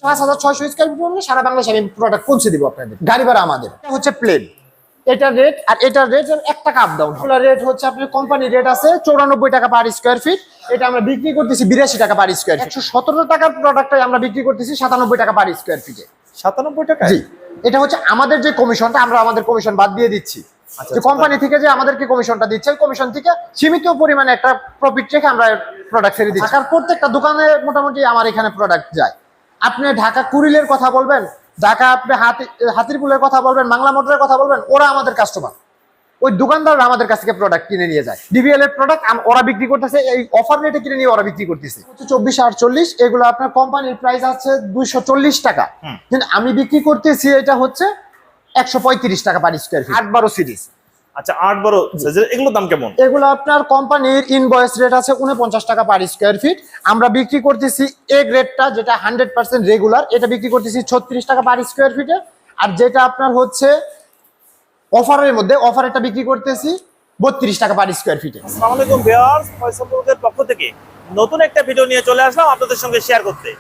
5,600 square feet বললে সারা বাংলাদেশে আমি প্রোডাক্ট পৌঁছে দিব আপনাদের। গাড়ি ভাড়া আমাদের। এটা হচ্ছে প্লেন, এটার রেট আর এটার রেট 1 টাকা আপ ডাউন। এগুলোর রেট হচ্ছে আপনার কোম্পানি রেট আছে 94 টাকা পার স্কয়ার ফিট, এটা আমরা বিক্রি করতেছি 82 টাকা পার স্কয়ার ফিট। 117 টাকার প্রোডাক্টটাই আমরা বিক্রি করতেছি 97 টাকা পার স্কয়ার ফিটে। 97 টাকা? জি, এটা হচ্ছে আমাদের যে কমিশনটা, আমরা আমাদের কমিশন বাদ দিয়ে দিচ্ছি। যে কোম্পানি থেকে যে আমাদেরকে কমিশনটা দিচ্ছে, কমিশন থেকে সীমিত পরিমাণে একটা প্রফিট রেখে আমরা প্রোডাক্ট ছেড়ে দিচ্ছি। ঢাকার প্রত্যেকটা দোকানে মোটামুটি আমার এখানে প্রোডাক্ট যায়। আপনি ঢাকা কুরিলের কথা বলবেন, ঢাকা আপনি হাতিরপুলের কথা বলবেন, বাংলা মোটরের কথা বলবেন, ওরা আমাদের কাস্টমার। ওই দোকানদাররা আমাদের কাছ থেকে প্রোডাক্ট কিনে নিয়ে যায়। ডিবিএল এর প্রোডাক্ট ওরা বিক্রি করতেছে এই অফার রেটে কিনে নিয়ে ওরা বিক্রি করতেছে 2448। এগুলো আপনার কোম্পানির প্রাইস আছে 240 টাকা, কিন্তু আমি বিক্রি করতেছি এটা হচ্ছে 135 টাকা পার স্কয়ার ফিট। 8-12 সিরিজ। আচ্ছা, 8-12 এগুলোর দাম কেমন? এগুলো আপনার কোম্পানির ইনভয়েস রেট আছে 49 টাকা পার স্কয়ার ফিট। আমরা বিক্রি করতেছি এ গ্রেডটা, যেটা 100% রেগুলার, এটা বিক্রি করতেছি 36 টাকা পার স্কয়ার ফিটে। আর যেটা আপনার হচ্ছে অফারের মধ্যে, অফারটা বিক্রি করতেছি 32 টাকা পার স্কয়ার ফিটে। আসসালামু আলাইকুম ভিউয়ার্স, ফয়সাল ব্লগের পক্ষ থেকে নতুন একটা ভিডিও নিয়ে চলে আসলাম আপনাদের সঙ্গে শেয়ার করতে।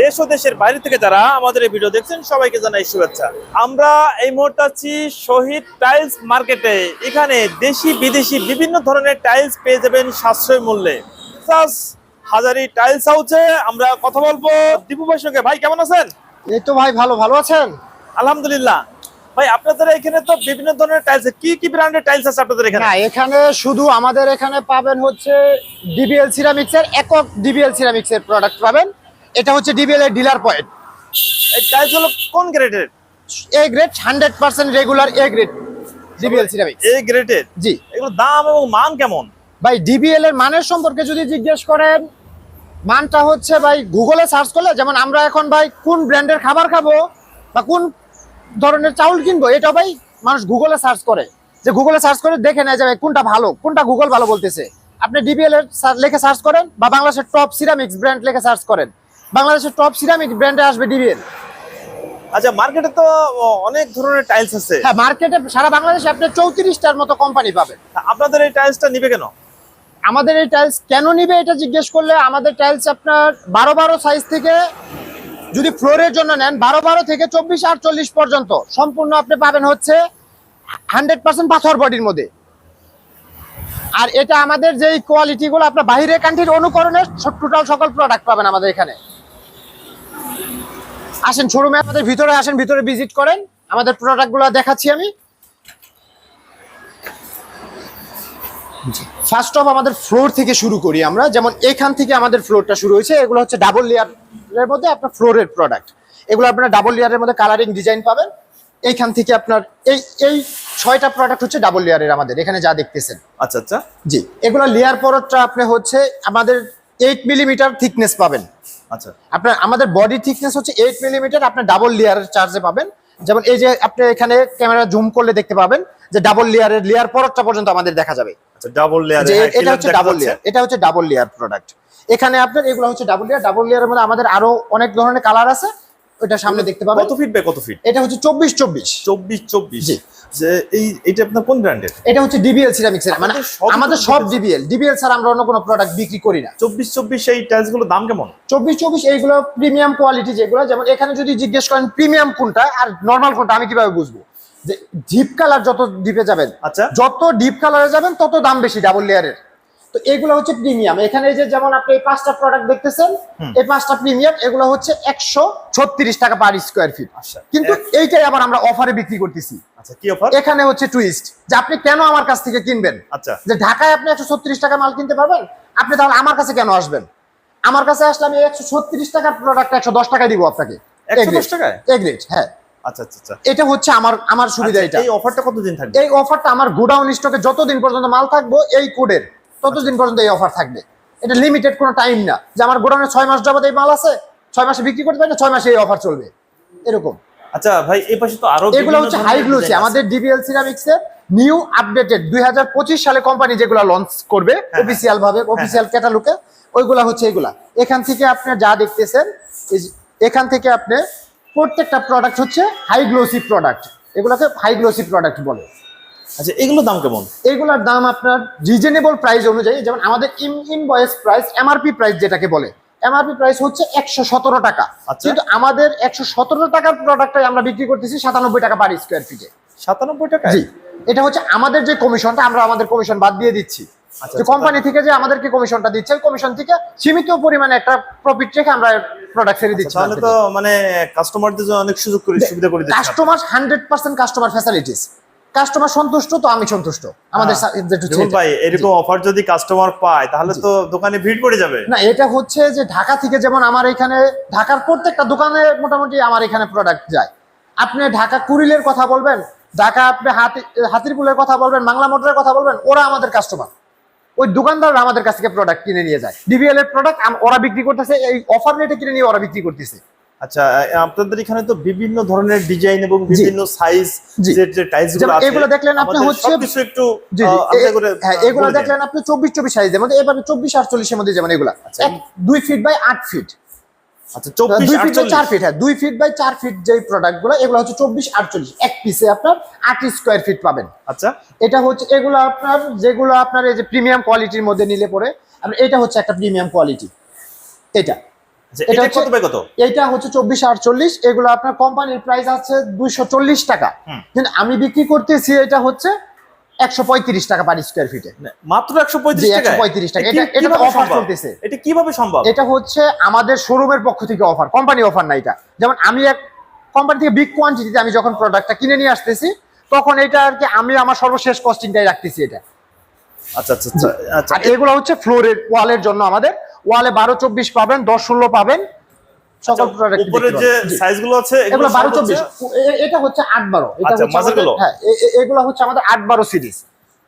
দেশ ও দেশের বাইরে থেকে যারা আমাদের এই ভিডিও দেখছেন সবাইকে জানাই শুভেচ্ছা। আমরা এই মুহূর্তে আছি শহীদ টাইলস মার্কেটে। এখানে দেশি বিদেশি বিভিন্ন ধরনের টাইলস পেয়ে যাবেন সাশ্রয় মূল্যে। হাজারি টাইলস হাউসে আমরা কথা বলবো দীপু ভাইয়ের সঙ্গে। ভাই কেমন আছেন? এই তো ভাই ভালো আছেন? আলহামদুলিল্লাহ। ভাই আপনাদের এখানে তো বিভিন্ন ধরনের টাইলস, কি ব্র্যান্ডের টাইলস আছে আপনাদের এখানে? না, এখানে শুধু আমাদের এখানে পাবেন হচ্ছে ডিবিএল সিরামিক্স এর, একক ডিবিএল সিরামিক্স এর প্রোডাক্ট পাবেন। এটা হচ্ছে ডিবিএল এর ডিলার পয়েন্ট। এই টাইলস হলো কোন গ্রেডের? A grade, 100% regular A grade DBL ceramics. A গ্রেডের? জি। এগুলোর দাম এবং মান কেমন? ভাই ডিবিএল এর মানের সম্পর্কে যদি জিজ্ঞেস করেন, মানটা হচ্ছে ভাই গুগলে সার্চ করলে, যেমন আমরা এখন ভাই কোন ব্র্যান্ডের খাবার খাবো বা কোন ধরনের চাউল কিনবো, এটা ভাই মানুষ গুগলে সার্চ করে, যে গুগলে সার্চ করে দেখে নেয় যে ভাই কোনটা ভালো, কোনটা গুগল ভালো বলতেছে। আপনি ডিবিএল এর লেখে সার্চ করেন বা বাংলাদেশের টপ সিরামিক্স ব্র্যান্ড লেখে সার্চ করেন, বাংলাদেশের টপ সিরামিক ব্র্যান্ডে আসবে ডিবিএল। আচ্ছা, মার্কেটে তো অনেক ধরনের টাইলস আছে। হ্যাঁ, মার্কেটে সারা বাংলাদেশে আপনি 34টার মতো কোম্পানি পাবেন। আপনাদের এই টাইলসটা নিবে কেন? আমাদের এই টাইলস কেন নিবে এটা জিজ্ঞেস করলে, আমাদের টাইলস আপনার 12-12 সাইজ থেকে, যদি ফ্লোরের জন্য নেন 12-12 থেকে 24-48 পর্যন্ত সম্পূর্ণ আপনি পাবেন হচ্ছে 100% পাথর বডির মধ্যে। আর এটা আমাদের যেই কোয়ালিটিগুলো আপনার বাইরের কান্ট্রির অনুকরণের টোটাল সকল প্রোডাক্ট পাবেন আমাদের এখানে। আসেন শোরুমে, আমাদের ভিতরে আসেন, ভিতরে ভিজিট করেন, আমাদের প্রোডাক্টগুলো দেখাচ্ছি আমি। ফার্স্ট অফ আমাদের ফ্লোর থেকে শুরু করি আমরা, যেমন এখান থেকে আমাদের ফ্লোরটা শুরু হয়েছে। এগুলো হচ্ছে ডাবল লেয়ারের মধ্যে আপনার ফ্লোরের প্রোডাক্ট। এগুলো আপনারা ডাবল লেয়ারের মধ্যে কালারিং ডিজাইন পাবেন। এইখান থেকে আপনার এই 6টা প্রোডাক্ট হচ্ছে ডাবল লেয়ারের আমাদের এখানে যা দেখতেছেন। আচ্ছা আচ্ছা, জি। এগুলো লেয়ার পরটা আপনি হচ্ছে আমাদের 8 মিলিমিটার থিকনেস পাবেন। আচ্ছা, আপনার আমাদের বডি থিকনেস হচ্ছে 8 মিলিমিটার, আপনি ডাবল লেয়ারের চার্জে পাবেন। যেমন এই যে আপনি এখানে ক্যামেরা জুম করলে দেখতে পাবেন যে ডাবল লেয়ারের লেয়ার পরটা পর্যন্ত আমাদের দেখা যাবে। আচ্ছা, ডাবল লেয়ার, এটা হচ্ছে ডাবল লেয়ার, এটা হচ্ছে ডাবল লেয়ার প্রোডাক্ট। এখানে আপনার এগুলো হচ্ছে ডাবল লেয়ার। ডাবল লেয়ারের মধ্যে আমাদের আরো অনেক ধরনের কালার আছে, ওটা সামনে দেখতে পাবেন। কত ফিট বাই কত ফিট? এটা হচ্ছে 24-24। জি। যে এইটা আপনার কোন ব্র্যান্ডের? এটা হচ্ছে ডিবিএল সিরামিক্স এর, মানে আমাদের সব ডিবিএল ছাড়া আমরা অন্য কোনো প্রোডাক্ট বিক্রি করি না। 24-24 এই টাইলস গুলোর দাম কেমন? 24-24 এইগুলো প্রিমিয়াম কোয়ালিটি যেগুলো। যেমন এখানে যদি জিজ্ঞেস করেন প্রিমিয়াম কোনটা আর নরমাল কোনটা, আমি কিভাবে বুঝবো? যে ডিপ কালার যত ডিপে যাবেন, আচ্ছা, যত ডিপ কালারে যাবেন তত দাম বেশি ডাবল লেয়ারের। তো এগুলো হচ্ছে প্রিমিয়াম। এখানে এই যে যেমন আপনি এই 5টা প্রোডাক্ট দেখতেছেন, এই 5টা প্রিমিয়াম, এগুলো হচ্ছে 136 টাকা পার স্কয়ার ফিট। কিন্তু এইটাই আবার আমরা অফারে বিক্রি করতেছি। আচ্ছা, কি অফার? এখানে হচ্ছে টুইস্ট, যে আপনি কেন আমার কাছ থেকে কিনবেন। আচ্ছা, যে ঢাকায় আপনি 136 টাকা মাল কিনতে পারবেন, আপনি তাহলে আমার কাছে কেন আসবেন? আমার কাছে আসলে আমি 136 টাকার প্রোডাক্ট 110 টাকায় দিব আপনাকে। 110 টাকায়? এগ্রেড, হ্যাঁ। আচ্ছা আচ্ছা আচ্ছা, এটা হচ্ছে আমার সুবিধা। এটা এই অফারটা কতদিন থাকবে? এই অফারটা আমার গোডাউন স্টকে যতদিন পর্যন্ত মাল থাকবো এই কোডের, ততদিন পর্যন্ত এই অফার থাকবে। এটা লিমিটেড কোনো টাইম না যে আমার গোডাউনে 6 মাস যাবত এই মাল আছে, 6 মাসে বিক্রি করতে পারি না, 6 মাসে এই অফার চলবে, এরকম। আচ্ছা ভাই, এই পাশে তো আরো এগুলো হচ্ছে হাই গ্লোসি, আমাদের ডিবিএল সিরামিক্স এর নিউ আপডেটেড 2025 সালে কোম্পানি যেগুলো লঞ্চ করবে অফিসিয়াল ভাবে, অফিসিয়াল ক্যাটালগে, ওইগুলা হচ্ছে এগুলা। এখান থেকে আপনি যা দেখতেছেন, এখান থেকে আপনি প্রত্যেকটা প্রোডাক্ট হচ্ছে হাই গ্লোসি প্রোডাক্ট, এগুলোকে হাই গ্লোসি প্রোডাক্ট বলে। আচ্ছা, এগুলোর দাম কেমন? এগুলোর দাম আপনার রিজনেবল প্রাইস অনুযায়ী, যেমন আমাদের ইনভয়েস প্রাইস, এমআরপি প্রাইস যেটাকে বলে, এমআরপি প্রাইস হচ্ছে 117 টাকা। আচ্ছা। কিন্তু আমাদের 117 টাকার প্রোডাক্টটাই আমরা বিক্রি করতেছি 97 টাকা পার স্কয়ার ফিটে। 97 টাকা? জি, এটা হচ্ছে আমাদের যে কমিশনটা, আমরা আমাদের কমিশন বাদ দিয়ে দিচ্ছি। আচ্ছা, যে কোম্পানি থেকে যে আমাদেরকে কমিশনটা দিচ্ছে, ওই কমিশন থেকে সীমিত পরিমাণে একটা প্রফিট রেখে আমরা প্রোডাক্ট ছেড়ে দিচ্ছি। তাহলে তো মানে কাস্টমারদের জন্য অনেক সুবিধা করে দিচ্ছেন। কাস্টমার 100% কাস্টমার ফ্যাসিলিটিস, কাস্টমার সন্তুষ্ট তো আমি সন্তুষ্ট। আমাদের ভাই এরকম অফার যদি কাস্টমার পায় তাহলে তো দোকানে ভিড় পড়ে যাবে। না, এটা হচ্ছে যে ঢাকা থেকে যেমন আমার এখানে, ঢাকার প্রত্যেকটা দোকানে মোটামুটি আমার এখানে প্রোডাক্ট যায়। আপনি ঢাকা কুরিলের কথা বলবেন, ঢাকা আপনি হাতিরপুলের কথা বলবেন, বাংলা মোটরের কথা বলবেন, ওরা আমাদের কাস্টমার। ওই দোকানদাররা আমাদের কাছ থেকে প্রোডাক্ট কিনে নিয়ে যায়। ডিবিএল এর প্রোডাক্ট ওরা বিক্রি করতেছে, এই অফার রেটে কিনে নিয়ে ওরা বিক্রি করতেছে। আচ্ছা, আপনাদের এখানে তো বিভিন্ন ধরনের ডিজাইন এবং বিভিন্ন সাইজ যে টাইলস গুলো আছে, এগুলো দেখলেন আপনি হচ্ছে সবকিছু একটু হ্যাঁ, এগুলো দেখলেন আপনি 24 সাইজের মধ্যে, এবারে 24-48 এর মধ্যে যেমন এগুলা 2 ফিট বাই 8 ফিট। আচ্ছা, 2 ফিট বাই 4 ফিট, হ্যাঁ 2 ফিট বাই 4 ফিট যে প্রোডাক্টগুলো, এগুলো হচ্ছে 24-48 এক পিসে আপনার 8 স্কয়ার ফিট পাবেন। আচ্ছা, এটা হচ্ছে এগুলো আপনার, যেগুলো আপনার এই যে প্রিমিয়াম কোয়ালিটির মধ্যে নিলে পরে এটা হচ্ছে একটা প্রিমিয়াম কোয়ালিটি। এটা এটা কত বাই কত? এটা হচ্ছে 24-48, এগুলো আপনার কোম্পানির প্রাইস আছে 240 টাকা, কিন্তু আমি বিক্রি করতেছি এটা হচ্ছে 135 টাকা পার স্কয়ার ফিটে। মাত্র 135 টাকা? 135 টাকা। এটা তো অফার চলতেছে। এটা কিভাবে সম্ভব? এটা হচ্ছে আমাদের শোরুমের পক্ষ থেকে অফার, কোম্পানি অফার না এটা। যেমন আমি এক কোম্পানি থেকে বিগ কোয়ান্টিটিতে আমি যখন প্রোডাক্টটা কিনে নিয়ে আসতেছি, তখন এটা আর কি আমি আমার সর্বশেষ কস্টিংটাই রাখতেছি এটা। আচ্ছা আচ্ছা আচ্ছা আচ্ছা। আর এগুলো হচ্ছে ফ্লোরের ওয়ালের জন্য, আমাদের ওয়ালে 12-24 পাবেন, 10-16 পাবেন। সকল প্রোডাক্ট উপরের যে সাইজগুলো আছে এগুলো 12-24, এটা হচ্ছে 8-12। এটা আচ্ছা, হচ্ছে মাঝেরগুলো? হ্যাঁ, এগুলো হচ্ছে আমাদের 8-12 সিরিজ।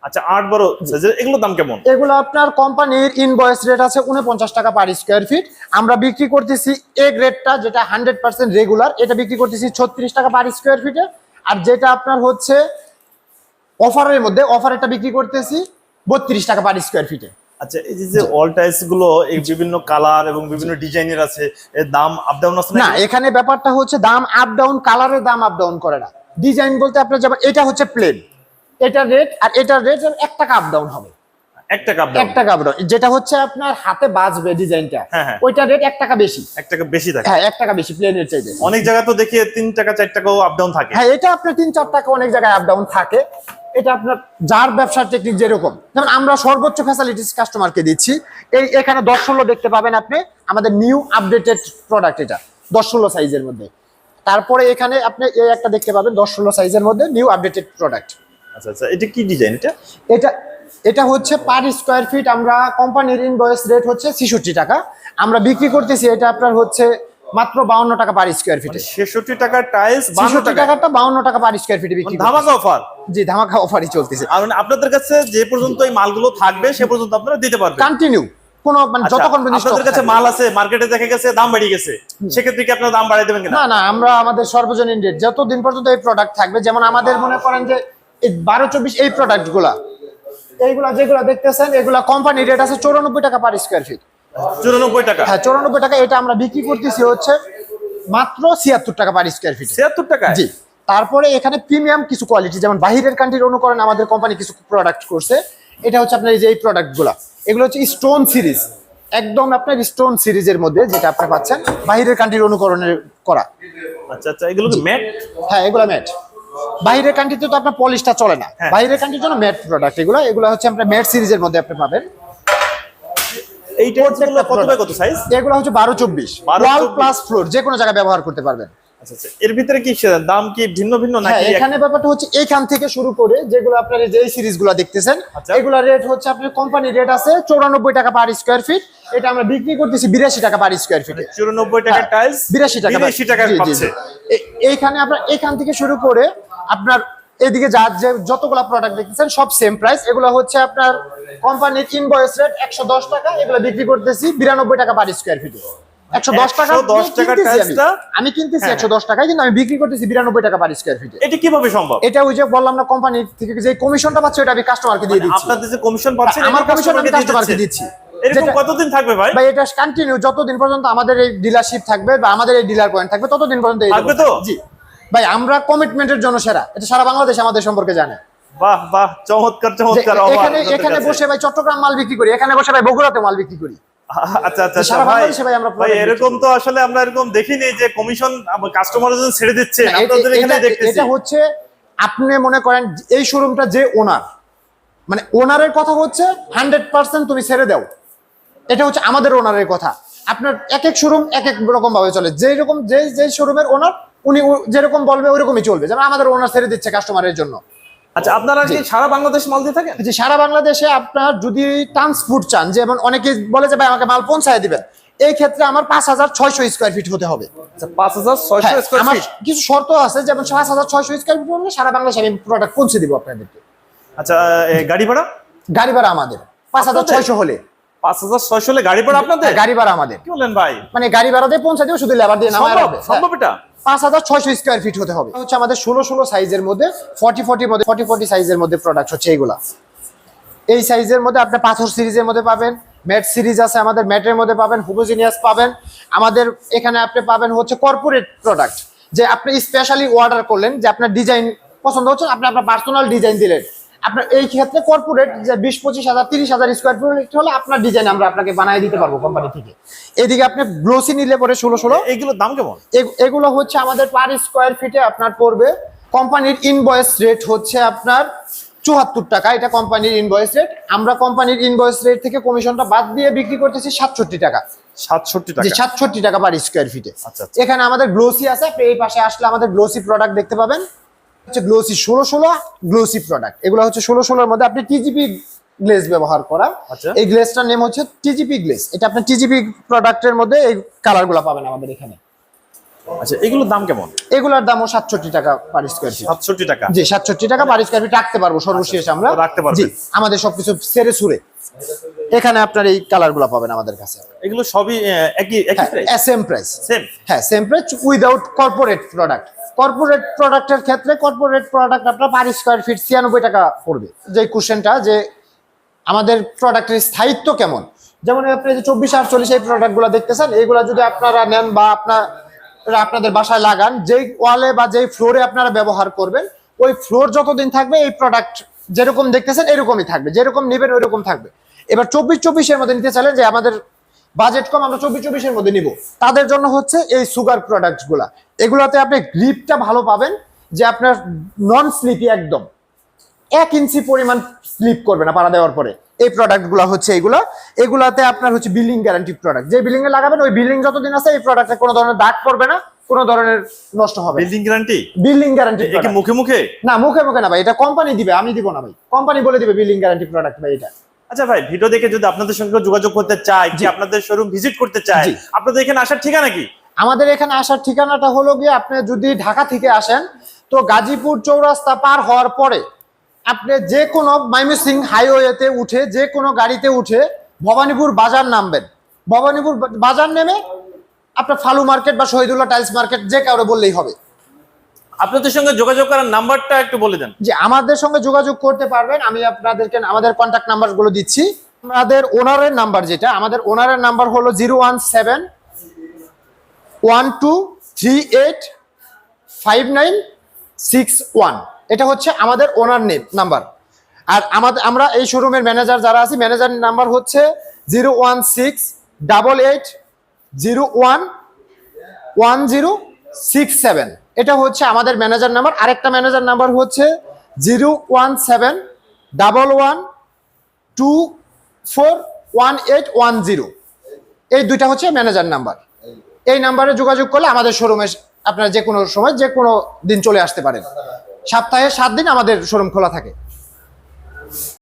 আচ্ছা, 8-12 সাইজের এগুলোর দাম কেমন? এগুলো আপনার কোম্পানির ইনভয়েস রেট আছে 49 টাকা পার স্কয়ার ফিট। আমরা বিক্রি করতেছি এ গ্রেডটা, যেটা 100% রেগুলার, এটা বিক্রি করতেছি 36 টাকা পার স্কয়ার ফিটে। আর যেটা আপনার হচ্ছে অফারের মধ্যে, অফারেরটা বিক্রি করতেছি 32 টাকা পার স্কয়ার ফিটে। আচ্ছা, এই যে অল টাইলস গুলো এই বিভিন্ন কালার এবং বিভিন্ন ডিজাইনের আছে, এর দাম আপ ডাউন আছে না, এখানে ব্যাপারটা হচ্ছে দাম আপ ডাউন, কালারের দাম আপ ডাউন করে না। ডিজাইন বলতে আপনার যেমন এটা হচ্ছে প্লেন, এটার রেট আর এটার রেট 1 টাকা আপ ডাউন হবে। 1 টাকা আপ ডাউন? 1 টাকা আপ ডাউন, যেটা হচ্ছে আপনার হাতে বাজবে ডিজাইনটা, হ্যাঁ। ওইটার রেট 1 টাকা বেশি। 1 টাকা বেশি থাকে? হ্যাঁ, 1 টাকা বেশি প্লেনের চাইতে। অনেক জায়গা তো দেখি 3 টাকা 4 টাকাও আপ ডাউন থাকে। হ্যাঁ, এটা আপনার 3-4 টাকা অনেক জায়গায় আপ ডাউন থাকে। এটা আপনার যার ব্যবসার টেকনিক যেরকম, যেমন আমরা সর্বোচ্চ ফ্যাসিলিটিস কাস্টমারকে দিচ্ছি। এখানে 10-16 দেখতে পাবেন আপনি, আমাদের নিউ আপডেটেড প্রোডাক্ট এটা 10-16 সাইজের মধ্যে। তারপরে এখানে আপনি এই একটা দেখতে পাবেন 10-16 সাইজের মধ্যে নিউ আপডেটেড প্রোডাক্ট। আচ্ছা আচ্ছা, এটা কি ডিজাইন? এটা হচ্ছে পার স্কয়ার ফিট আমরা কোম্পানির ইনভয়েস রেট হচ্ছে 66 টাকা, আমরা বিক্রি করতেছি এটা আপনার হচ্ছে মাত্র 52 টাকা পার স্কয়ার ফিটে। 66 টাকা টাইলস, 62 টাকাটা 52 টাকা পার স্কয়ার ফিটে বিক্রি। ধামাকা অফার? জি, ধামাকা অফারই চলতেছে। আর আপনাদের কাছে যে পর্যন্ত এই মালগুলো থাকবে সে পর্যন্ত আপনারা দিতে পারবেন কন্টিনিউ, কোনো মানে যতক্ষণ পর্যন্ত আপনাদের কাছে মাল আছে, মার্কেটে দেখে গেছে দাম বেড়ে গেছে, সেক্ষেত্রে কি আপনারা দাম বাড়াই দেবেন কিনা? না না, আমরা আমাদের সর্বজনীন রেট যতদিন পর্যন্ত এই প্রোডাক্ট থাকবে, যেমন আমাদের মনে করেন যে এই 12-24 এই প্রোডাক্টগুলা, এইগুলা যেগুলা দেখতেছেন, এগুলা কোম্পানি রেট আছে 94 টাকা পার স্কয়ার ফিট। 94 টাকা? হ্যাঁ, 94 টাকা। এটা আমরা বিক্রি করতেছি হচ্ছে মাত্র 76 টাকা পার স্কয়ার ফিট। 76 টাকা? জি। তারপরে এখানে প্রিমিয়াম কিছু কোয়ালিটি, যেমন বাহিরের কান্ট্রির অনুকরণ আমাদের কোম্পানি কিছু প্রোডাক্ট করছে। এটা হচ্ছে আপনার এই যে এই প্রোডাক্টগুলা, এগুলো হচ্ছে স্টোন সিরিজ, একদম আপনার স্টোন সিরিজের মধ্যে যেটা আপনি পাচ্ছেন, বাহিরের কান্ট্রির অনুকরণের করা। আচ্ছা আচ্ছা, এগুলো কি ম্যাট? হ্যাঁ, এগুলো ম্যাট। বাইরের কান্ট্রিতে তো আপনার পলিশটা চলে না, বাইরের কান্ট্রির জন্য ম্যাট প্রোডাক্ট এগুলো হচ্ছে আপনার ম্যাট সিরিজের মধ্যে আপনি পাবেন। এই টাইপগুলো কত বাই কত সাইজ? এগুলো হচ্ছে 12-24, ওয়াল প্লাস ফ্লোর যে কোনো জায়গায় ব্যবহার করতে পারবেন। আচ্ছা আচ্ছা, এর ভিতরে কি দাম কি ভিন্ন ভিন্ন নাকি? এখানে ব্যাপারটা হচ্ছে এখান থেকে শুরু করে যেগুলো আপনার এই যে এই সিরিজগুলো দেখতেছেন, এগুলা রেট হচ্ছে আপনার কোম্পানি রেট আছে 94 টাকা পার স্কয়ার ফিট। এটা আমরা বিক্রি করতেছি 82 টাকা পার স্কয়ার ফিটে। 94 টাকা টাইলস, 82 টাকা। 82 টাকা পাচ্ছে। এইখানে আপনার এখান থেকে শুরু করে আপনার এদিকে যতগুলা প্রোডাক্ট দেখতেছেন সব সেম প্রাইস। এগুলো হচ্ছে আপনার কোম্পানির ইনভয়েস রেট 110 টাকা, এগুলো বিক্রি করতেছি 92 টাকা পার স্কয়ার ফিটে। 110 টাকা টাইলসটা আমি কিনতেছি 110 টাকায়, কিন্তু আমি বিক্রি করতেছি 92 টাকা পার স্কয়ার ফিটে। এটা কিভাবে সম্ভব? এটা ওই যে বললাম না, কোম্পানি থেকে যে কমিশনটা পাচ্ছি ওটা আমি কাস্টমারকে দিয়ে দিচ্ছি। আপনাদের যে কমিশন পাচ্ছেন, আমার কমিশন আমি কাস্টমারকে দিচ্ছি। এরকম কতদিন থাকবে ভাই? ভাই এটা কন্টিনিউ, যতদিন পর্যন্ত আমাদের এই ডিলারশিপ থাকবে বা আমাদের এই ডিলার পয়েন্ট থাকবে ততদিন পর্যন্ত থাকবে তো? জি ভাই, আমরা কমিটমেন্টের জন্য সেরা, এটা সারা বাংলাদেশ আমাদের সম্পর্কে জানে। বাহ বাহ, চমৎকার চমৎকার। এখানে বসে ভাই চট্টগ্রাম মাল বিক্রি করি, এখানে বসে ভাই বগুড়াতে মাল বিক্রি করি। আচ্ছা আচ্ছা যে সারা ভাই বাংলাদেশে ভাই আমরা ভাই product এরকম বিক্রি তো আসলে আমরা এরকম দেখিনি যে কমিশন কাস্টমার ছেড়ে দিচ্ছে না, আপনাদের এখানে দেখতেছি। এটা হচ্ছে আপনি মনে করেন এই শোরুমটা যে ওনার, মানে ওনারের কথা হচ্ছে 100% তুমি ছেড়ে দাও, এটা হচ্ছে আমাদের ওনারের কথা। আপনার এক এক শোরুম এক এক রকম ভাবে চলে, যেই রকম যেই শোরুমের ওনার উনি যেরকম বলবে ওইরকমই চলবে। যেমন আমাদের ওনার ছেড়ে দিচ্ছে কাস্টমারের জন্য। আচ্ছা আপনারা কি সারা বাংলাদেশ মাল দিয়ে থাকেন? যে সারা বাংলাদেশে আপনার যদি ট্রান্সপোর্ট চান, যেমন অনেকে বলে যে ভাই আমাকে মাল পৌঁছায় দিবেন, এই ক্ষেত্রে আমার 5600 স্কয়ার ফিট হতে হবে। আচ্ছা 5600 হ্যাঁ, স্কয়ার আমার ফিট। কিছু শর্ত আছে, যেমন 5600 স্কয়ার ফিট হলে সারা বাংলাদেশে আমি প্রোডাক্ট পৌঁছে দিব আপনাদেরকে। আচ্ছা গাড়ি ভাড়া? গাড়ি ভাড়া আমাদের 5600 হলে। 5600 হলে গাড়ি ভাড়া আপনাদের? গাড়ি ভাড়া আমাদের। কি বলেন ভাই? মানে গাড়ি ভাড়া দিয়ে পৌঁছে দিব, শুধু লেবার দিয়ে নামায় রাখবে। সম্ভব এটা? 5600 স্কয়ার ফিট হতে হবে। হচ্ছে আমাদের 16 সাইজের মধ্যে 40 সাইজের মধ্যে প্রোডাক্ট হচ্ছে এইগুলা। এই সাইজের মধ্যে আপনি পাথর সিরিজের মধ্যে পাবেন, ম্যাট সিরিজ আছে আমাদের, ম্যাটের মধ্যে পাবেন, হোমোজিনিয়াস পাবেন। আমাদের এখানে আপনি পাবেন হচ্ছে কর্পোরেট প্রোডাক্ট, যে আপনি স্পেশালি অর্ডার করলেন, যে আপনার ডিজাইন পছন্দ হচ্ছে, আপনি আপনার পার্সোনাল ডিজাইন দিলেন। আপনার এই ক্ষেত্রে কর্পোরেট যে 20-25,000 30,000 স্কয়ার ফিট হলে আপনার ডিজাইন আমরা আপনাকে বানিয়ে দিতে পারবো কোম্পানি থেকে। এদিকে আপনি গ্লোসি নিলে পরে 16 এইগুলোর দাম কেমন? এগুলো হচ্ছে আমাদের পার স্কয়ার ফিটে আপনার পড়বে, কোম্পানির ইনভয়েস রেট হচ্ছে আপনার 74 টাকা। এটা কোম্পানির ইনভয়েস রেট। আমরা কোম্পানির ইনভয়েস রেট থেকে কমিশনটা বাদ দিয়ে বিক্রি করতেছি 67 টাকা। 67 যে টাকা। 67 টাকা পার স্কয়ার ফিটে। আচ্ছা। এখানে আমাদের গ্লোসি আছে, আপনি এই পাশে আসলে আমাদের গ্লোসি প্রোডাক্ট দেখতে পাবেন। হচ্ছে গ্লোসি 16 গ্লোসি প্রোডাক্ট। এগুলো হচ্ছে 16 মধ্যে আপনি টিজিপি গ্লেজ ব্যবহার করা। আচ্ছা। এই গ্লেজটার নেম হচ্ছে টিজিপি গ্লেজ। এটা আপনি টিজিপি প্রোডাক্টের মধ্যে এই কালারগুলো পাবেন আমাদের এখানে। আচ্ছা এগুলোর দাম কেমন? এগুলোর দামও 67 টাকা পার স্কয়ার ফিট। 67 টাকা। জি 67 টাকা পার স্কয়ার ফিট রাখতে পারবো সর্বশেষ আমরা। রাখতে পারবেন। জি আমাদের সবকিছু সেরে সুরে এখানে আপনার এই কালারগুলো পাবেন আমাদের কাছে। এগুলো সবই একই প্রাইস? Same price. সেম? হ্যাঁ same price without corporate product. Corporate প্রোডাক্টের ক্ষেত্রে কর্পোরেট প্রোডাক্ট আপনার পার স্কয়ার ফিট 96 টাকা পড়বে। যে কোশ্চেনটা যে আমাদের প্রোডাক্টের স্থায়িত্ব কেমন, যেমন আপনি যে 24-48 এই প্রোডাক্টগুলো দেখতেছেন, এইগুলো যদি আপনারা নেন বা আপনাদের বাসায় লাগান, যেই ওয়ালে বা যেই ফ্লোরে আপনারা ব্যবহার করবেন, ওই ফ্লোর যতদিন থাকবে এই প্রোডাক্ট যেরকম দেখতেছেন এরকমই থাকবে, যেরকম নেবেন ওইরকম থাকবে। এবার 24-24 এর মধ্যে নিতে চাইলেন, যে আমাদের বাজেট কম, আমরা 24-24 এর মধ্যে নিব, তাদের জন্য হচ্ছে এই সুগার প্রোডাক্টগুলা। এগুলাতে আপনি গ্রিপটা ভালো পাবেন, যে আপনার নন স্লিপি, একদম 1 ইঞ্চি পরিমাণ স্লিপ করবে না পাড়া দেওয়ার পরে। এই প্রোডাক্টগুলো হচ্ছে এগুলাতে আপনার হচ্ছে বিল্ডিং গ্যারান্টি প্রোডাক্ট। যে বিল্ডিং এ লাগাবেন ওই বিল্ডিং যতদিন আছে এই প্রোডাক্টে কোনো ধরনের দাগ পড়বে না, কোনো ধরনের নষ্ট হবে না। Building guarantee? Building guarantee. এটা কি মুখে মুখে? না মুখে মুখে না ভাই, এটা কোম্পানি দিবে, আমি দিব না ভাই, কোম্পানি বলে দিবে বিল্ডিং গ্যারান্টি প্রোডাক্ট ভাই এটা। আচ্ছা ভাই ভিডিও দেখে যদি আপনাদের সঙ্গে যোগাযোগ করতে চাই, কি আপনাদের শোরুম ভিজিট করতে চাই, জি। আপনাদের এখানে আসার ঠিকানা কি? আমাদের এখানে আসার ঠিকানাটা হলো গিয়ে, আপনি যদি ঢাকা থেকে আসেন তো গাজীপুর চৌরাস্তা পার হওয়ার পরে আপনি যে কোনো ময়মনসিংহ হাইওয়েতে উঠে, যে কোনো গাড়িতে উঠে ভবানীপুর বাজার নামবেন। ভবানীপুর বাজার নেমে আপনার ফালু মার্কেট বা শহীদুল্লাহ টাইলস মার্কেট যে কাউরে বললেই হবে। আপনাদের সঙ্গে যোগাযোগ করার নাম্বারটা একটু বলে দেন। যে আমাদের সঙ্গে যোগাযোগ করতে পারবেন, আমি আপনাদেরকে আমাদের কন্ট্যাক্ট নাম্বারগুলো দিচ্ছি। আমাদের ওনারের নাম্বার, যেটা আমাদের ওনারের নাম্বার হলো 01712385961। এটা হচ্ছে আমাদের ওনার নাম্বার। আর আমরা এই শোরুমের ম্যানেজার যারা আছি, ম্যানেজার নাম্বার হচ্ছে 01688011067। এটা হচ্ছে আমাদের ম্যানেজার নাম্বার। আরেকটা ম্যানেজার নাম্বার হচ্ছে 01711241810। এই দুইটা হচ্ছে ম্যানেজার নাম্বার। এই নাম্বারে যোগাযোগ করলে আমাদের শোরুমে আপনারা যে কোনো সময় যে কোনো দিন চলে আসতে পারেন। সপ্তাহে 7 দিন আমাদের শোরুম খোলা থাকে।